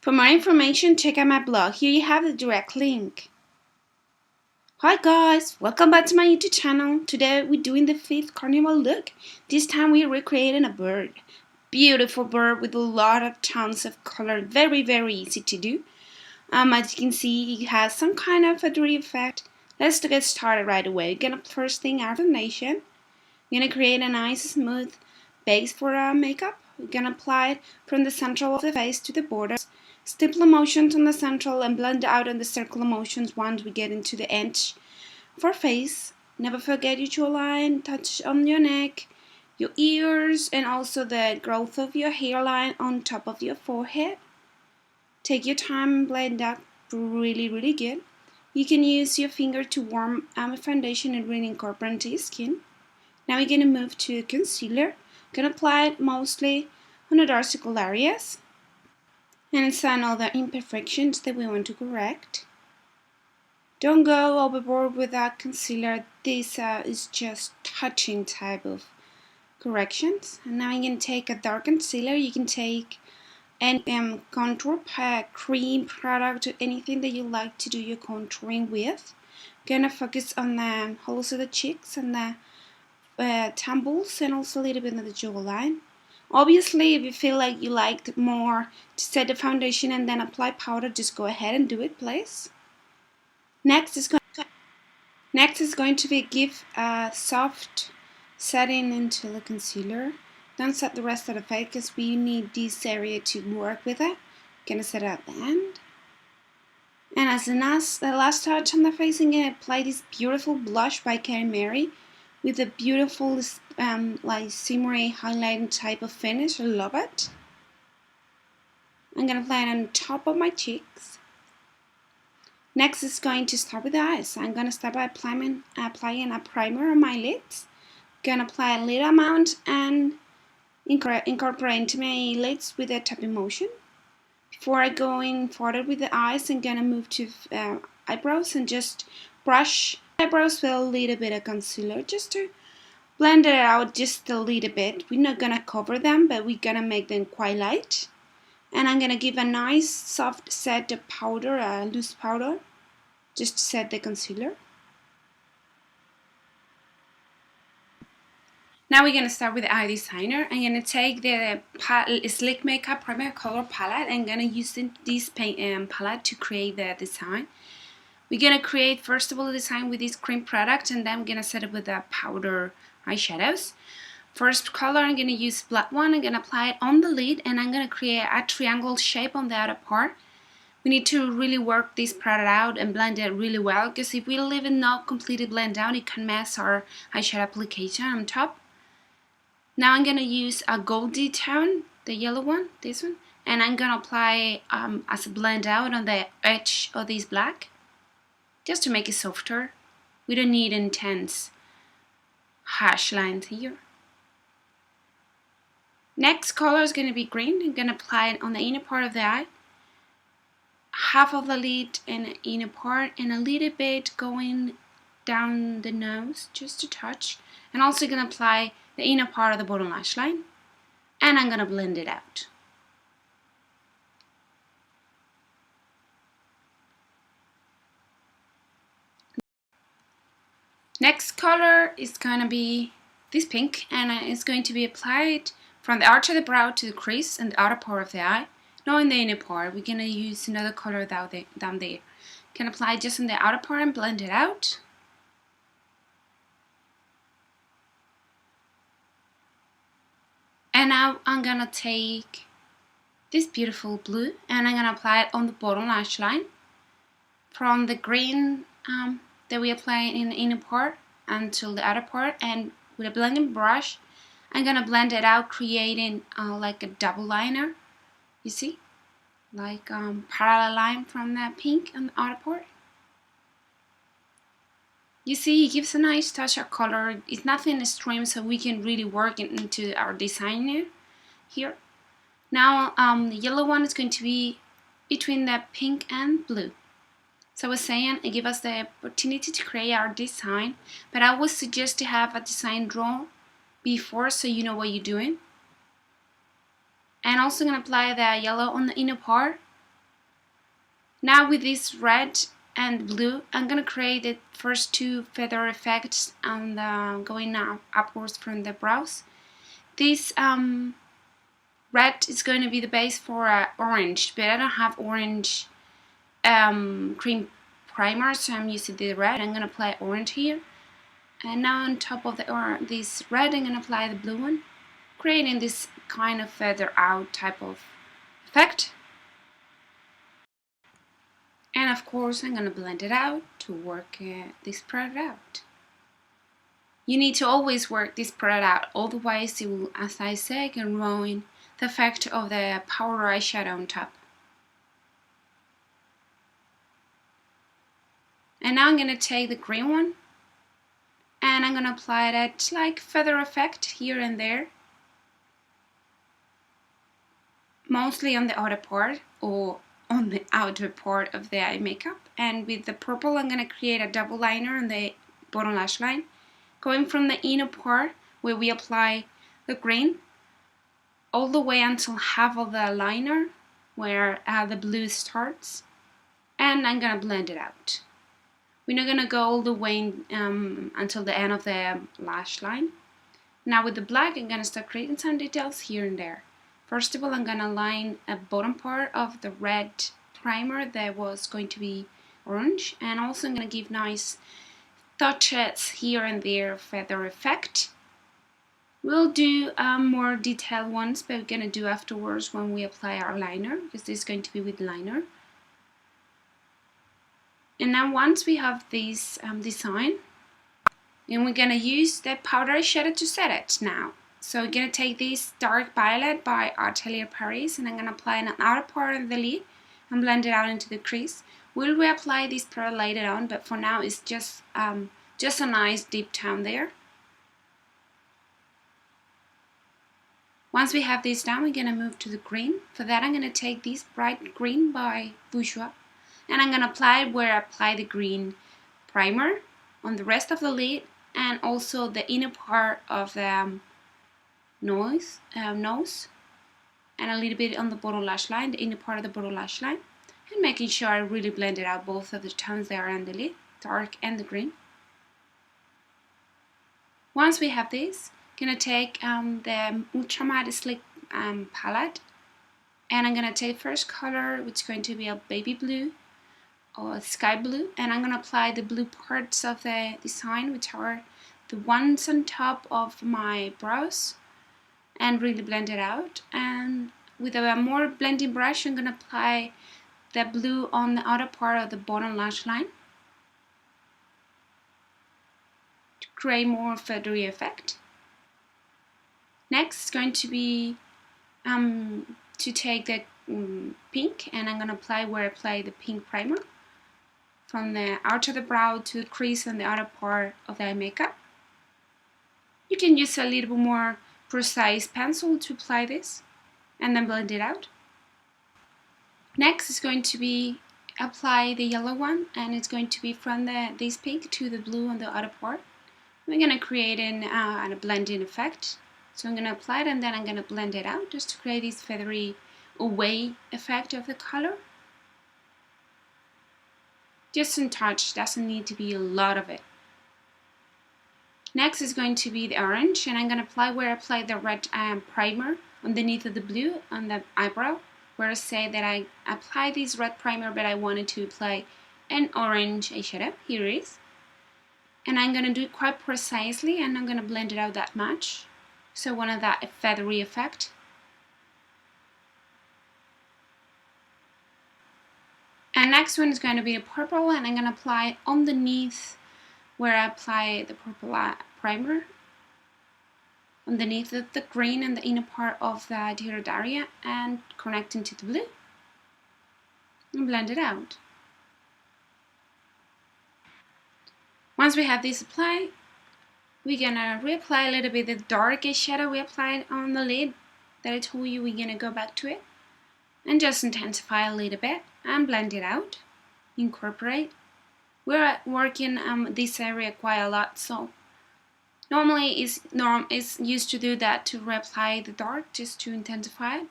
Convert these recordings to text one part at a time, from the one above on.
For more information, check out my blog. Here you have the direct link. Hi guys, welcome back to my YouTube channel. Today we're doing the 5th Carnival look. This time we're recreating a bird. Beautiful bird with a lot of tons of color. Very easy to do. As you can see, it has some kind of a dreary effect. Let's get started right away. We're gonna first thing our foundation. We're gonna create a nice smooth base for our makeup. We're gonna apply it from the central of the face to the borders. Stipple motions on the central and blend out on the circular motions once we get into the edge. For face, never forget your jawline, touch on your neck, your ears, and also the growth of your hairline on top of your forehead. Take your time and blend out really good. You can use your finger to warm a foundation and really incorporate into your skin. Now we're going to move to concealer. Going to apply it mostly on the dark circle areas and sign all the imperfections that we want to correct. Don't go overboard with that concealer. This is just touching type of corrections. And now I'm going to take a dark concealer. You can take any contour cream product or anything that you like to do your contouring with. Gonna focus on the holes of the cheeks and the temples and also a little bit of the jawline. Obviously, if you feel like you liked more to set the foundation and then apply powder, just go ahead and do it, please. Next is going to be give a soft setting into the concealer. Don't set the rest of the face because we need this area to work with it. Gonna set it at the end. And as the last touch on the face, I'm gonna apply this beautiful blush by Carnival with a beautiful like shimmery highlighting type of finish. I love it. I'm gonna apply it on top of my cheeks. Next is going to start with the eyes. I'm gonna start by applying a primer on my lids. Gonna apply a little amount and incorporate into my lids with a tapping motion. Before I go in further with the eyes, I'm gonna move to eyebrows and just brush eyebrows with a little bit of concealer just to blend it out just a little bit. We're not gonna cover them, but we're gonna make them quite light. And I'm gonna give a nice soft set of powder, loose powder, just to set the concealer. Now we're gonna start with the eye designer. I'm gonna take the Sleek Makeup Primer Color Palette and gonna use this palette to create the design. We're gonna create first of all the design with this cream product, and then we're gonna set it with the powder eyeshadows. First color, I'm gonna use black one. I'm gonna apply it on the lid, and I'm gonna create a triangle shape on the outer part. We need to really work this product out and blend it really well, because if we leave it not completely blend out, it can mess our eyeshadow application on top. Now I'm gonna use a goldy tone, the yellow one, this one, and I'm gonna apply as a blend out on the edge of this black, just to make it softer. We don't need intense harsh lines here. Next color is gonna be green. I'm gonna apply it on the inner part of the eye, half of the lid and the inner part, and a little bit going down the nose, just a touch. And also gonna apply the inner part of the bottom lash line, and I'm gonna blend it out. Next color is gonna be this pink, and it's going to be applied from the arch of the brow to the crease and the outer part of the eye. Not in the inner part. We're gonna use another color down there. Can apply just in the outer part and blend it out. And now I'm gonna take this beautiful blue and I'm gonna apply it on the bottom lash line from the green that we apply in the inner part until the outer part, and with a blending brush I'm gonna blend it out, creating like a double liner. You see, like parallel line from that pink on the outer part. You see, it gives a nice touch of color. It's nothing extreme, so we can really work into our design here. Now the yellow one is going to be between the pink and blue. So I was saying, it gives us the opportunity to create our design, but I would suggest to have a design drawn before so you know what you're doing. And also going to apply the yellow on the inner part Now with this red and blue, I'm gonna create the first two feather effects and going now upwards from the brows. This red is going to be the base for orange, but I don't have orange cream primer, so I'm using the red. I'm gonna apply orange here, and now on top of this red, I'm gonna apply the blue one, creating this kind of feather out type of effect. And of course, I'm gonna blend it out to work this product out. You need to always work this product out, otherwise it will, as I say, can ruin the effect of the powder eyeshadow on top. And now I'm gonna take the green one and I'm gonna apply that like feather effect here and there, mostly on the outer part or on the outer part of the eye makeup. And with the purple, I'm gonna create a double liner on the bottom lash line, going from the inner part where we apply the green all the way until half of the liner where the blue starts, and I'm gonna blend it out. We're not gonna go all the way until the end of the lash line. Now with the black, I'm gonna start creating some details here and there. First of all, I'm gonna line a bottom part of the red primer that was going to be orange, and also I'm gonna give nice touches here and there feather effect. We'll do more detailed ones, but we're gonna do afterwards when we apply our liner, because this is going to be with liner. And now once we have this design, and we're gonna use the powder eyeshadow to set it now. So we're gonna take this dark violet by Atelier Paris, and I'm gonna apply an outer part of the lid and blend it out into the crease. We'll reapply this product later on, but for now it's just a nice deep tone there. Once we have this done, we're gonna move to the green. For that, I'm gonna take this bright green by Bourjois, and I'm gonna apply it where I apply the green primer on the rest of the lid, and also the inner part of the nose, and a little bit on the bottom lash line, the inner part of the bottom lash line, and making sure I really blend it out, both of the tones there on the lid, dark and the green. Once we have this, I'm gonna take the Ultra Matte Slick palette, and I'm gonna take the first color, which is going to be a baby blue or sky blue, and I'm gonna apply the blue parts of the design, which are the ones on top of my brows, and really blend it out. And with a more blending brush, I'm gonna apply the blue on the outer part of the bottom lash line to create more feathery effect. Next is going to be to take the pink, and I'm gonna apply where I apply the pink primer from the outer of the brow to the crease on the outer part of the eye makeup. You can use a little bit more precise pencil to apply this and then blend it out. Next is going to be apply the yellow one, and it's going to be from this pink to the blue on the outer part. We're going to create a blending effect. So I'm going to apply it and then I'm going to blend it out just to create this feathery away effect of the color. Just some touch, doesn't need to be a lot of it. Next is going to be the orange, and I'm going to apply where I applied the red primer underneath of the blue on the eyebrow, where I say that I apply this red primer but I wanted to apply an orange eyeshadow. Here it is. And I'm going to do it quite precisely, and I'm going to blend it out that much. So I wanted that feathery effect. And next one is going to be the purple, and I'm going to apply underneath where I apply the purple primer, underneath the green and the inner part of the adhered area, and connecting to the blue, and blend it out. Once we have this applied, we're gonna reapply a little bit the dark eyeshadow we applied on the lid that I told you we're gonna go back to it, and just intensify a little bit and blend it out, incorporate. We're working this area quite a lot, so normally it's used to do that, to reapply the dark just to intensify it.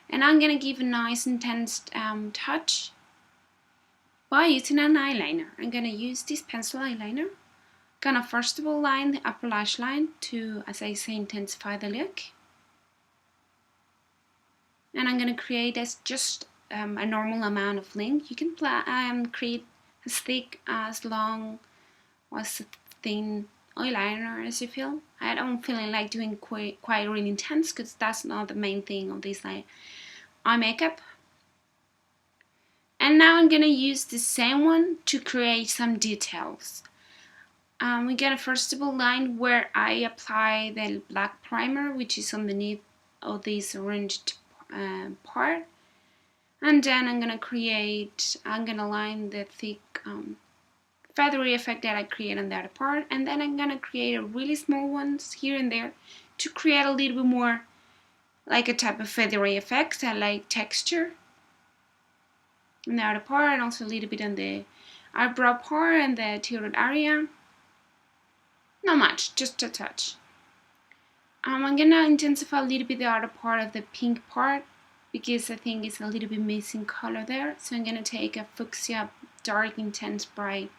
And I'm gonna give a nice intense touch by using an eyeliner. I'm gonna use this pencil eyeliner. Gonna first of all line the upper lash line to, as I say, intensify the look. And I'm gonna create just a normal amount of length. You can create as thick, as long, or as thin eyeliner as you feel. I don't feel like doing quite really intense because that's not the main thing of this eye makeup. And now I'm gonna use the same one to create some details. We're gonna first of all line where I apply the black primer, which is underneath of this orange part, and then I'm gonna line the thick feathery effect that I create on the other part, and then I'm gonna create a really small ones here and there to create a little bit more like a type of feathery effect. I like texture on the other part, and also a little bit on the eyebrow part and the teardrop area. Not much, just a touch. I'm gonna intensify a little bit the other part of the pink part because I think it's a little bit missing color there. So I'm gonna take a fuchsia dark intense bright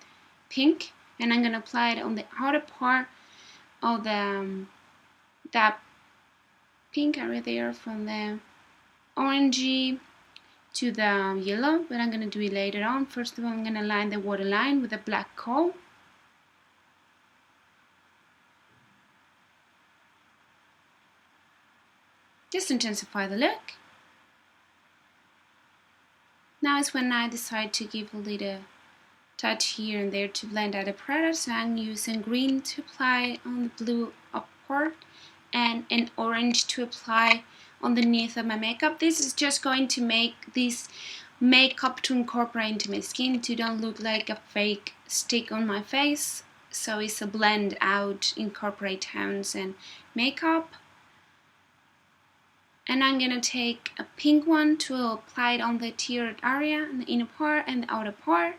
pink, and I'm gonna apply it on the outer part of the that pink area there, from the orangey to the yellow, but I'm gonna do it later on. First of all, I'm gonna line the waterline with a black kohl. Just intensify the look. Now is when I decide to give a little touch here and there to blend out the product. So I'm using green to apply on the blue up part and an orange to apply underneath of my makeup. This is just going to make this makeup to incorporate into my skin to don't look like a fake stick on my face. So it's a blend out, incorporate tones and makeup. And I'm gonna take a pink one to apply it on the teardrop area, and the inner part and the outer part.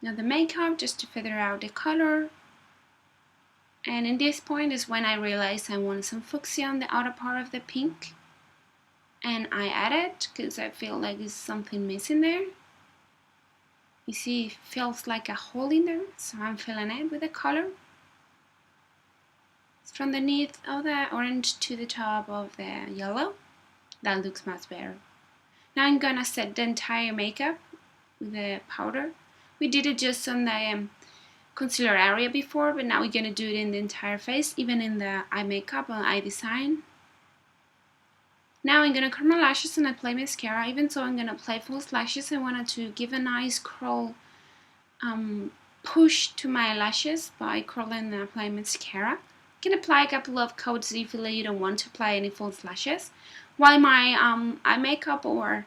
Now the makeup, just to feather out the color. And in this point is when I realized I wanted some fuchsia on the outer part of the pink. And I add it because I feel like there's something missing there. You see, it feels like a hole in there, so I'm filling it with the color. From underneath of the orange to the top of the yellow. That looks much better. Now I'm gonna set the entire makeup with the powder. We did it just on the concealer area before, but now we're gonna do it in the entire face, even in the eye makeup and eye design. Now I'm gonna curl my lashes and apply mascara. Even so, I'm gonna apply false lashes. I wanted to give a nice curl push to my lashes by curling and applying mascara. You can apply a couple of coats if you don't want to apply any false lashes. While my eye makeup or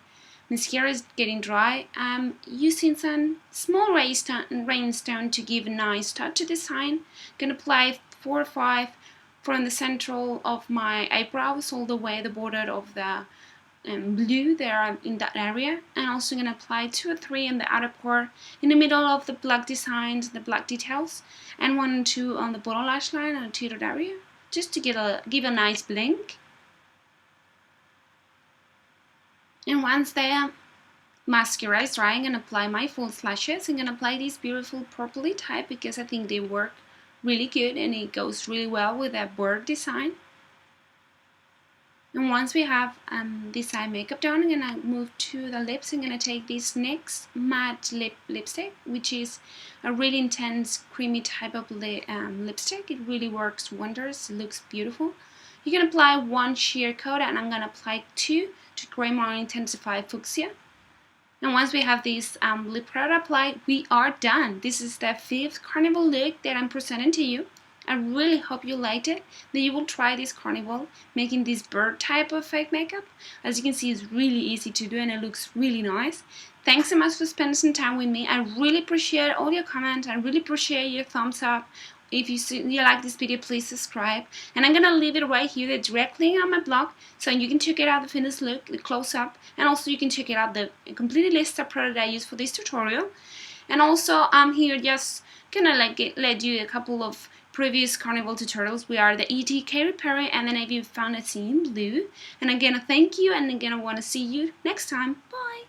mascara is getting dry, I'm using some small rhinestone to give a nice touch to design. I'm gonna apply 4 or 5 from the central of my eyebrows all the way the border of the blue there in that area, and also going to apply 2 or 3 in the outer part in the middle of the black designs, the black details, and 1 or 2 on the bottom lash line and the teardrop area, just to give a nice blink. And once the mascara is dry, I'm going to apply my false lashes. I'm going to apply this beautiful purpley type because I think they work really good and it goes really well with that bird design. And once we have this eye makeup done, I'm gonna move to the lips. I'm gonna take this NYX matte lipstick, which is a really intense creamy type of lipstick. It really works wonders. It looks beautiful. You can apply 1 sheer coat, and I'm gonna apply 2 to create more intensified fuchsia. And once we have this lip product applied, we are done. This is the 5th Carnival look that I'm presenting to you. I really hope you liked it, that you will try this Carnival, making this bird type of fake makeup. As you can see, it's really easy to do and it looks really nice. Thanks so much for spending some time with me. I really appreciate all your comments. I really appreciate your thumbs up. If you like this video, please subscribe. And I'm going to leave it right here, the direct link on my blog, so you can check it out, the finished look, the close-up, and also you can check it out, the complete list of products I use for this tutorial. And also, I'm here just kind of like let you a couple of previous Carnival tutorials. We are the Atelier Paris and the navy found a scene blue. And again, thank you, and again, I want to see you next time. Bye!